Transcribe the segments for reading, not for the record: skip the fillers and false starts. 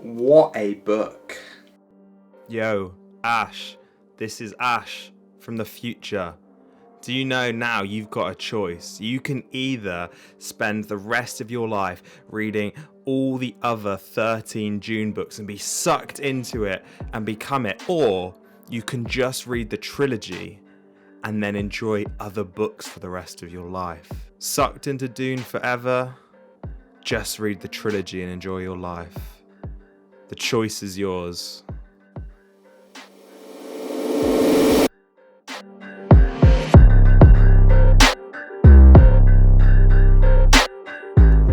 What a book. Yo, Ash, this is Ash from the future. Do you know now you've got a choice? You can either spend the rest of your life reading all the other 13 Dune books and be sucked into it and become it, or you can just read the trilogy and then enjoy other books for the rest of your life. Sucked into Dune forever? Just read the trilogy and enjoy your life. The choice is yours.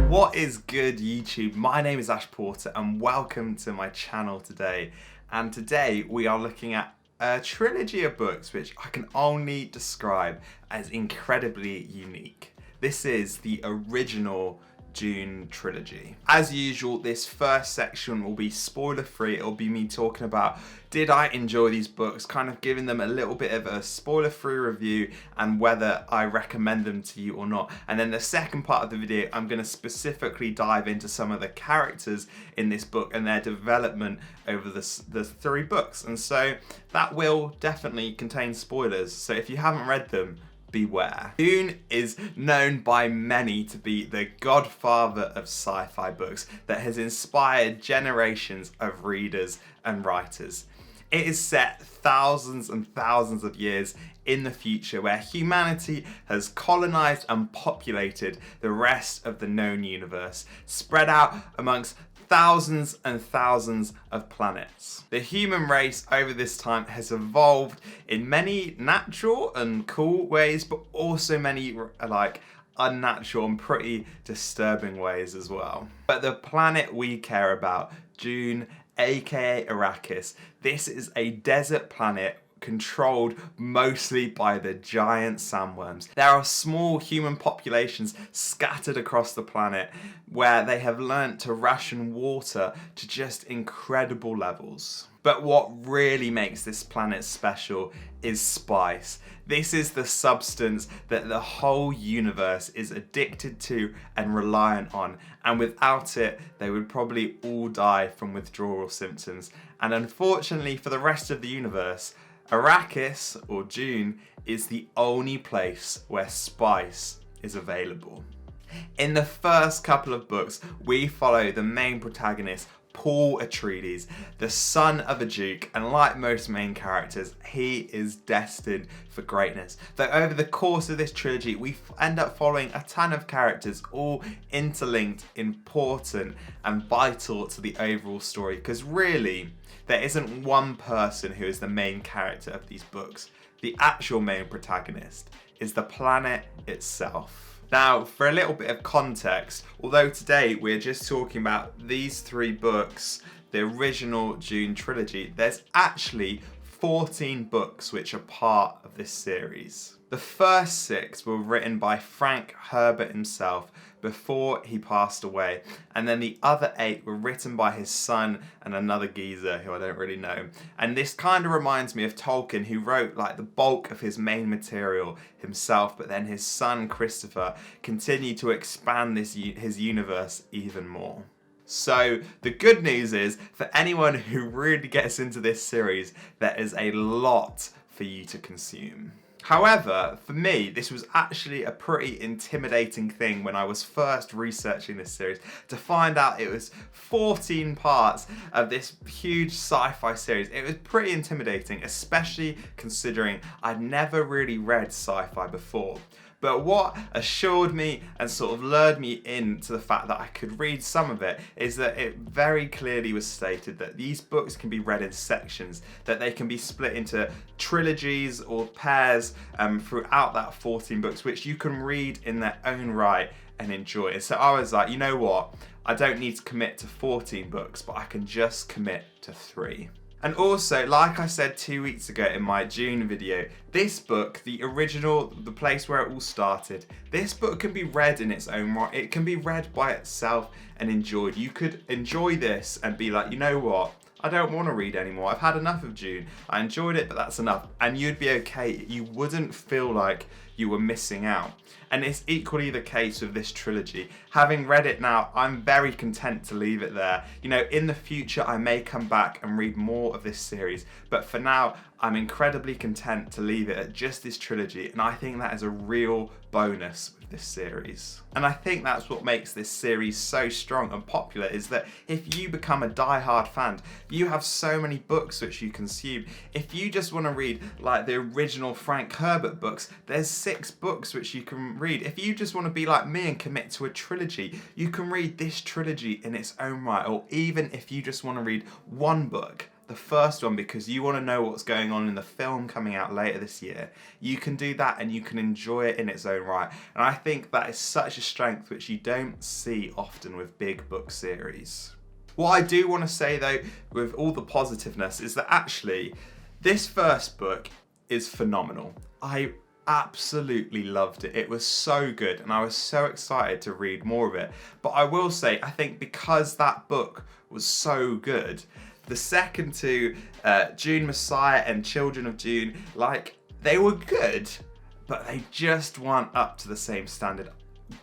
What is good, YouTube? My name is Ash Porter and welcome to my channel today. And today we are looking at a trilogy of books which I can only describe as incredibly unique. This is the original Dune trilogy. As usual, this first section will be spoiler free. It'll be me talking about did I enjoy these books, kind of giving them a little bit of a spoiler free review and whether I recommend them to you or not. And then the second part of the video, I'm going to specifically dive into some of the characters in this book and their development over the three books. And so that will definitely contain spoilers. So if you haven't read them, beware. Dune is known by many to be the godfather of sci-fi books that has inspired generations of readers and writers. It is set thousands and thousands of years in the future where humanity has colonized and populated the rest of the known universe, spread out amongst thousands and thousands of planets. The human race over this time has evolved in many natural and cool ways, but also many unnatural and pretty disturbing ways as well. But the planet we care about, Dune, aka Arrakis, this is a desert planet controlled mostly by the giant sandworms. There are small human populations scattered across the planet where they have learnt to ration water to just incredible levels. But what really makes this planet special is spice. This is the substance that the whole universe is addicted to and reliant on, and without it, they would probably all die from withdrawal symptoms. And unfortunately for the rest of the universe, Arrakis, or Dune, is the only place where spice is available. In the first couple of books, we follow the main protagonist, Paul Atreides, the son of a duke, and like most main characters, he is destined for greatness. Though over the course of this trilogy, we end up following a ton of characters, all interlinked, important, and vital to the overall story, because really, there isn't one person who is the main character of these books. The actual main protagonist is the planet itself. Now, for a little bit of context, although today we're just talking about these three books, the original Dune trilogy, there's actually 14 books which are part of this series. The first 6 were written by Frank Herbert himself before he passed away, and then the other 8 were written by his son and another geezer who I don't really know. And this kind of reminds me of Tolkien, who wrote like the bulk of his main material himself, but then his son Christopher continued to expand his universe even more. So the good news is, for anyone who really gets into this series, there is a lot for you to consume. However, for me, this was actually a pretty intimidating thing when I was first researching this series, to find out it was 14 parts of this huge sci-fi series. It was pretty intimidating, especially considering I'd never really read sci-fi before. But what assured me and sort of lured me into the fact that I could read some of it is that it very clearly was stated that these books can be read in sections, that they can be split into trilogies or pairs throughout that 14 books, which you can read in their own right and enjoy it. So I was like, you know what? I don't need to commit to 14 books, but I can just commit to 3. And also, like I said 2 weeks ago in my Dune video, this book, the original, the place where it all started, this book can be read in its own right. It can be read by itself and enjoyed. You could enjoy this and be like, you know what? I don't want to read anymore. I've had enough of Dune. I enjoyed it, but that's enough. And you'd be okay. You wouldn't feel like you were missing out. And it's equally the case with this trilogy. Having read it now, I'm very content to leave it there. You know, in the future, I may come back and read more of this series, but for now, I'm incredibly content to leave it at just this trilogy, and I think that is a real bonus with this series. And I think that's what makes this series so strong and popular, is that if you become a die-hard fan, you have so many books which you consume. If you just want to read like the original Frank Herbert books, there's 6 books which you can read. If you just want to be like me and commit to a trilogy, you can read this trilogy in its own right. Or even if you just want to read one book, the first one, because you want to know what's going on in the film coming out later this year, you can do that and you can enjoy it in its own right. And I think that is such a strength which you don't see often with big book series. What I do want to say though, with all the positiveness, is that actually this first book is phenomenal. I absolutely loved it. It was so good and I was so excited to read more of it. But I will say, I think because that book was so good, the second two, Dune Messiah and Children of Dune, like, they were good, but they just weren't up to the same standard.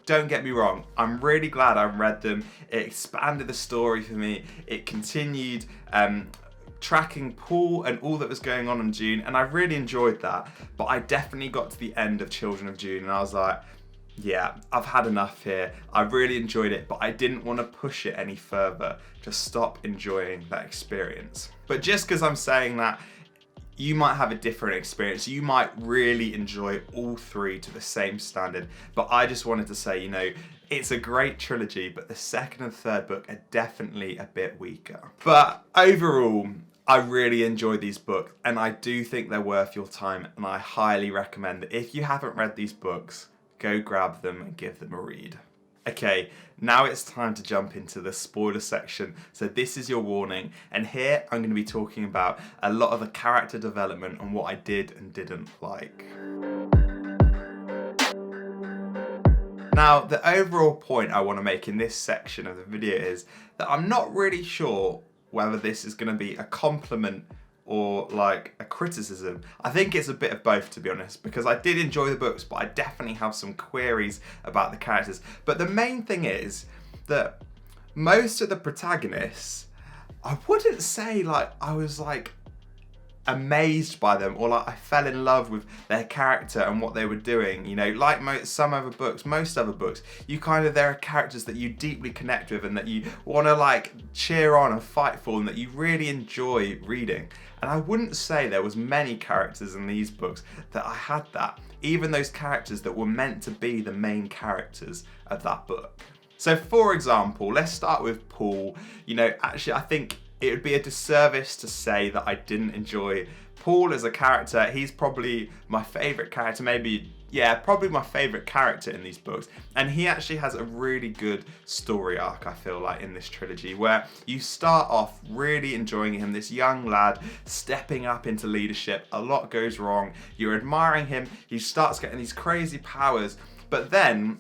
Don't get me wrong, I'm really glad I read them. It expanded the story for me. It continued tracking Paul and all that was going on in Dune, and I really enjoyed that. But I definitely got to the end of Children of Dune and I was like, yeah, I've had enough here. I really enjoyed it, but I didn't want to push it any further to stop enjoying that experience. But just because I'm saying that, you might have a different experience. You might really enjoy all 3 to the same standard. But I just wanted to say, you know, it's a great trilogy, but the second and third book are definitely a bit weaker. But overall, I really enjoyed these books, and I do think they're worth your time, and I highly recommend that if you haven't read these books, go grab them and give them a read. Okay, now it's time to jump into the spoiler section. So this is your warning, and here I'm going to be talking about a lot of the character development and what I did and didn't like. Now, the overall point I want to make in this section of the video is that I'm not really sure whether this is going to be a compliment or like a criticism. I think it's a bit of both, to be honest, because I did enjoy the books, but I definitely have some queries about the characters. But the main thing is that most of the protagonists, I wouldn't say like I was like amazed by them or like I fell in love with their character and what they were doing. You know, like most other books, you there are characters that you deeply connect with and that you want to like cheer on and fight for and that you really enjoy reading. And I wouldn't say there was many characters in these books that I had that, even those characters that were meant to be the main characters of that book. So for example, let's start with Paul. You know, actually I think it would be a disservice to say that I didn't enjoy Paul as a character. He's probably my favourite character, probably my favourite character in these books. And he actually has a really good story arc, I feel like, in this trilogy, where you start off really enjoying him, this young lad stepping up into leadership. A lot goes wrong. You're admiring him. He starts getting these crazy powers. But then,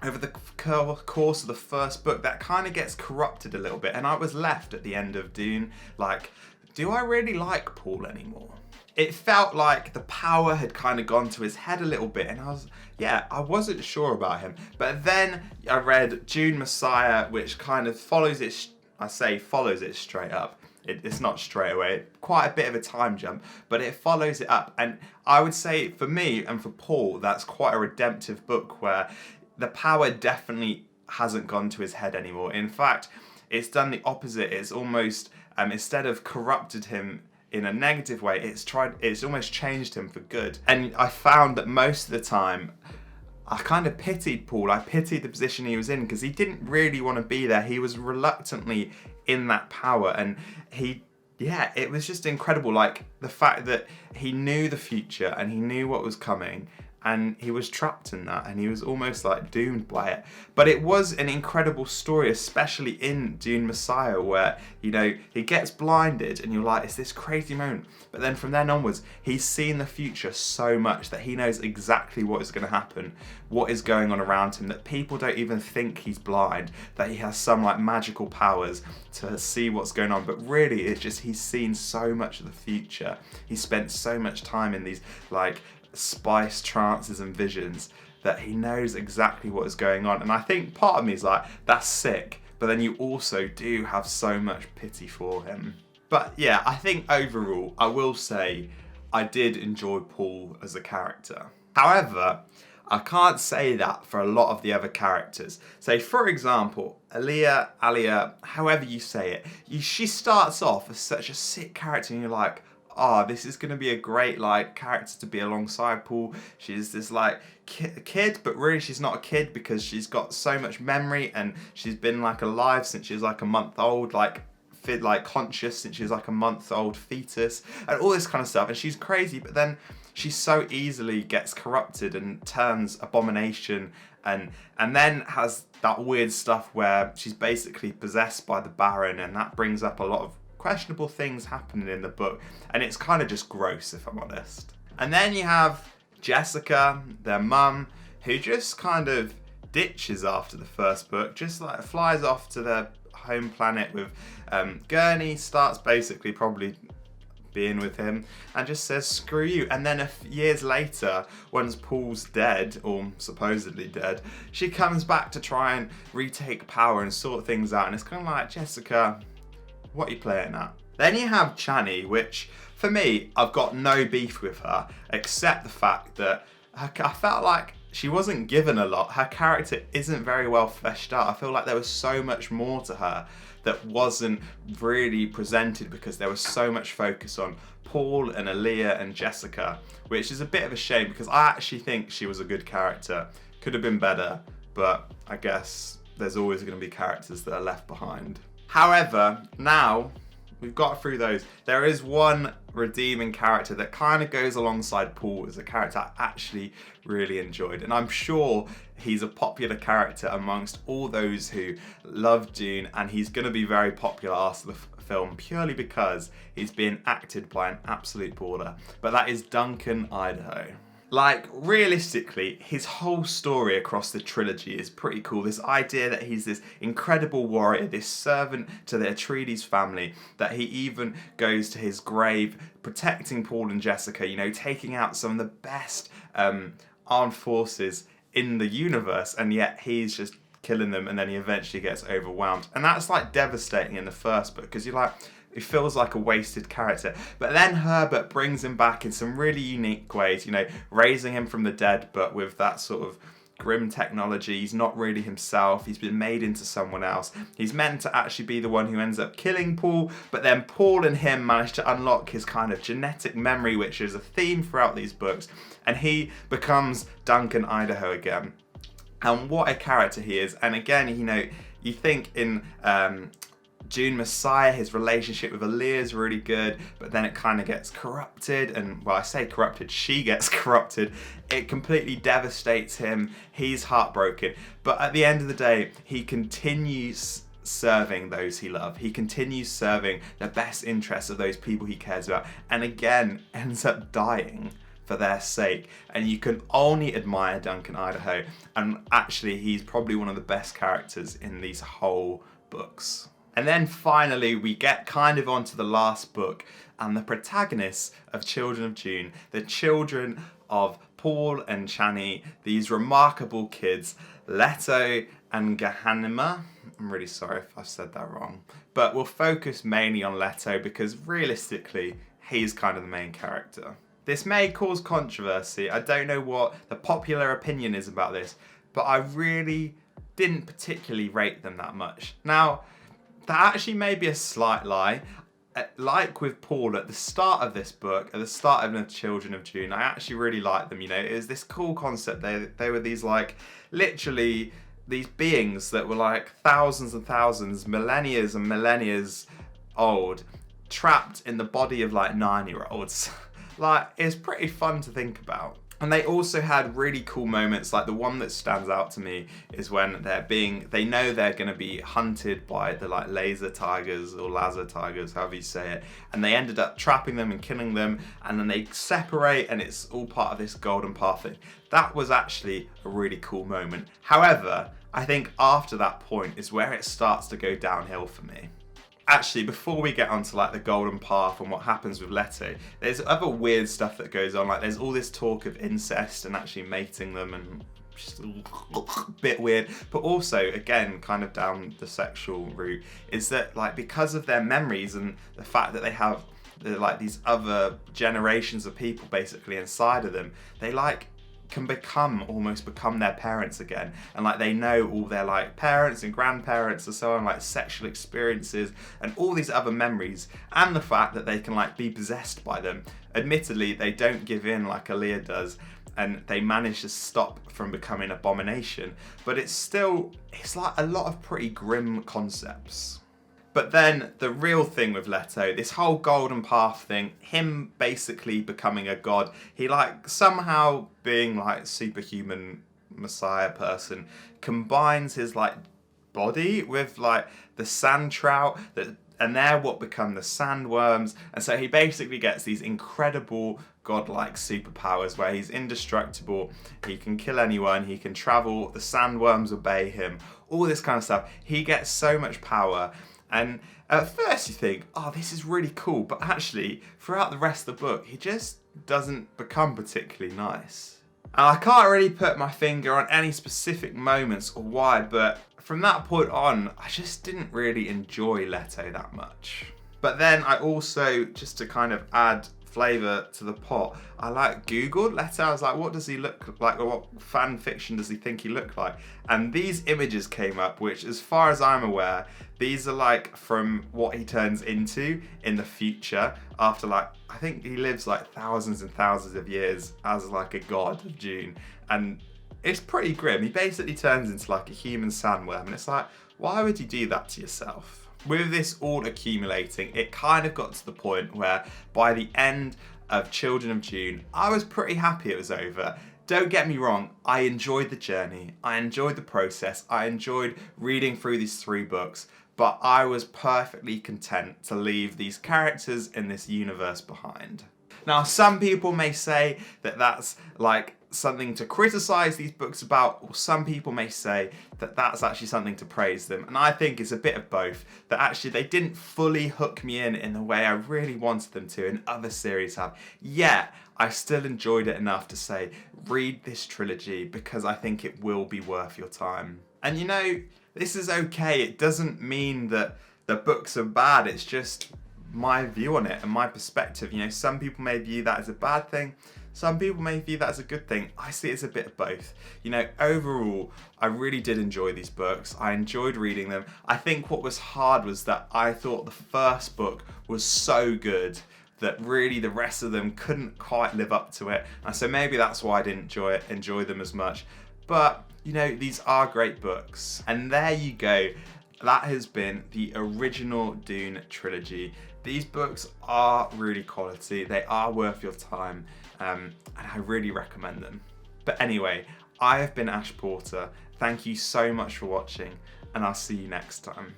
over the course of the first book, that kind of gets corrupted a little bit. And I was left at the end of Dune, like, do I really like Paul anymore? It felt like the power had kind of gone to his head a little bit, and I wasn't sure about him. But then I read Dune Messiah, which kind of follows it straight up. It's not straight away, quite a bit of a time jump, but it follows it up. And I would say for me and for Paul, that's quite a redemptive book where the power definitely hasn't gone to his head anymore. In fact, it's done the opposite. It's almost, instead of corrupted him in a negative way, it's almost changed him for good. And I found that most of the time, I kind of pitied Paul. I pitied the position he was in because he didn't really want to be there. He was reluctantly in that power, and it was just incredible. Like the fact that he knew the future and he knew what was coming, and he was trapped in that, and he was almost like doomed by it. But it was an incredible story, especially in Dune Messiah, where, you know, he gets blinded and you're like, it's this crazy moment. But then from then onwards, he's seen the future so much that he knows exactly what is going to happen, what is going on around him, that people don't even think he's blind, that he has some like magical powers to see what's going on. But really, it's just he's seen so much of the future. He spent so much time in these like spiced trances and visions that he knows exactly what is going on. And I think part of me is like, that's sick, but then you also do have so much pity for him. But yeah, I think overall, I will say I did enjoy Paul as a character. However, I can't say that for a lot of the other characters. Say, for example, Alia, however you say it, she starts off as such a sick character and you're like, oh, this is going to be a great like character to be alongside Paul. She's this like kid, but really she's not a kid because she's got so much memory and she's been like alive since she was like a month old, like conscious since she was like a month-old fetus and all this kind of stuff, and she's crazy, but then she so easily gets corrupted and turns abomination and then has that weird stuff where she's basically possessed by the Baron, and that brings up a lot of questionable things happening in the book, and it's kind of just gross if I'm honest. And then you have Jessica, their mum, who just kind of ditches after the first book, just like flies off to their home planet with Gurney, starts basically probably being with him and just says screw you, and then years later, once Paul's dead or supposedly dead, she comes back to try and retake power and sort things out, and it's kind of like, Jessica, what are you playing at? Then you have Chani, which for me, I've got no beef with her except the fact that I felt like she wasn't given a lot. Her character isn't very well fleshed out. I feel like there was so much more to her that wasn't really presented because there was so much focus on Paul and Aaliyah and Jessica, which is a bit of a shame because I actually think she was a good character. Could have been better, but I guess there's always going to be characters that are left behind. However, now we've got through those, there is one redeeming character that kind of goes alongside Paul as a character I actually really enjoyed, and I'm sure he's a popular character amongst all those who love Dune, and he's going to be very popular after the film purely because he's being acted by an absolute baller, but that is Duncan Idaho. Like, realistically, his whole story across the trilogy is pretty cool. This idea that he's this incredible warrior, this servant to the Atreides family, that he even goes to his grave protecting Paul and Jessica, you know, taking out some of the best armed forces in the universe, and yet he's just killing them, and then he eventually gets overwhelmed. And that's like devastating in the first book because you're like, it feels like a wasted character. But then Herbert brings him back in some really unique ways, you know, raising him from the dead, but with that sort of grim technology. He's not really himself. He's been made into someone else. He's meant to actually be the one who ends up killing Paul, but then Paul and him manage to unlock his kind of genetic memory, which is a theme throughout these books, and he becomes Duncan Idaho again. And what a character he is. And again, you know, you think in Dune Messiah, his relationship with Aaliyah is really good, but then it kind of gets corrupted, and well, I say corrupted, she gets corrupted. It completely devastates him. He's heartbroken, but at the end of the day, he continues serving those he loves. He continues serving the best interests of those people he cares about, and again, ends up dying for their sake. And you can only admire Duncan Idaho, and actually, he's probably one of the best characters in these whole books. And then finally, we get kind of onto the last book and the protagonists of Children of Dune, the children of Paul and Chani, these remarkable kids, Leto and Gehanima. I'm really sorry if I've said that wrong, but we'll focus mainly on Leto because realistically, he's kind of the main character. This may cause controversy. I don't know what the popular opinion is about this, but I really didn't particularly rate them that much. Now, that actually may be a slight lie. Like with Paul at the start of this book, at the start of the Children of Dune, I actually really liked them. You know, it was this cool concept. They were these like literally these beings that were like thousands and thousands, millennia and millennia old, trapped in the body of like 9-year-olds. Like, it's pretty fun to think about. And they also had really cool moments, like the one that stands out to me is when they know they're going to be hunted by the like laser tigers or laser tigers, however you say it, and they ended up trapping them and killing them, and then they separate and it's all part of this golden path thing. That was actually a really cool moment. However, I think after that point is where it starts to go downhill for me. Actually, before we get onto like the golden path and what happens with Leto, there's other weird stuff that goes on. Like there's all this talk of incest and actually mating them, and just a bit weird. But also, again, kind of down the sexual route, is that like because of their memories and the fact that they have like these other generations of people basically inside of them, they like can almost become their parents again, and like they know all their like parents and grandparents and so on, like sexual experiences and all these other memories, and the fact that they can like be possessed by them. Admittedly, they don't give in like Aaliyah does, and they manage to stop from becoming abomination, but it's like a lot of pretty grim concepts. But then the real thing with Leto, this whole golden path thing, him basically becoming a god, he like somehow being like superhuman messiah person, combines his like body with like the sand trout, and they're what become the sandworms, and so he basically gets these incredible godlike superpowers where he's indestructible, he can kill anyone, he can travel, the sandworms obey him, all this kind of stuff. He gets so much power. And at first you think, oh, this is really cool, but actually, throughout the rest of the book, he just doesn't become particularly nice. And I can't really put my finger on any specific moments or why, but from that point on, I just didn't really enjoy Leto that much. But then I also, just to kind of add flavour to the pot, I like googled Leto. I was like, what does he look like, or what fan fiction does he think he looked like? And these images came up, which as far as I'm aware, these are like from what he turns into in the future after like, I think he lives like thousands and thousands of years as like a god of Dune, and it's pretty grim. He basically turns into like a human sandworm, and it's like, why would you do that to yourself? With this all accumulating, it kind of got to the point where by the end of Children of Dune, I was pretty happy it was over. Don't get me wrong, I enjoyed the journey, I enjoyed the process, I enjoyed reading through these 3 books, but I was perfectly content to leave these characters in this universe behind. Now, some people may say that that's like something to criticize these books about, or some people may say that that's actually something to praise them, and I think it's a bit of both, that actually they didn't fully hook me in the way I really wanted them to and other series have, yet I still enjoyed it enough to say, read this trilogy because I think it will be worth your time. And you know, this is okay, it doesn't mean that the books are bad, it's just my view on it and my perspective. You know, some people may view that as a bad thing, some people may view that as a good thing. I see it as a bit of both. You know, overall, I really did enjoy these books. I enjoyed reading them. I think what was hard was that I thought the first book was so good that really the rest of them couldn't quite live up to it. And so maybe that's why I didn't enjoy them as much. But, you know, these are great books. And there you go. That has been the original Dune trilogy. These books are really quality. They are worth your time. And I really recommend them. But anyway, I have been Ash Porter. Thank you so much for watching, and I'll see you next time.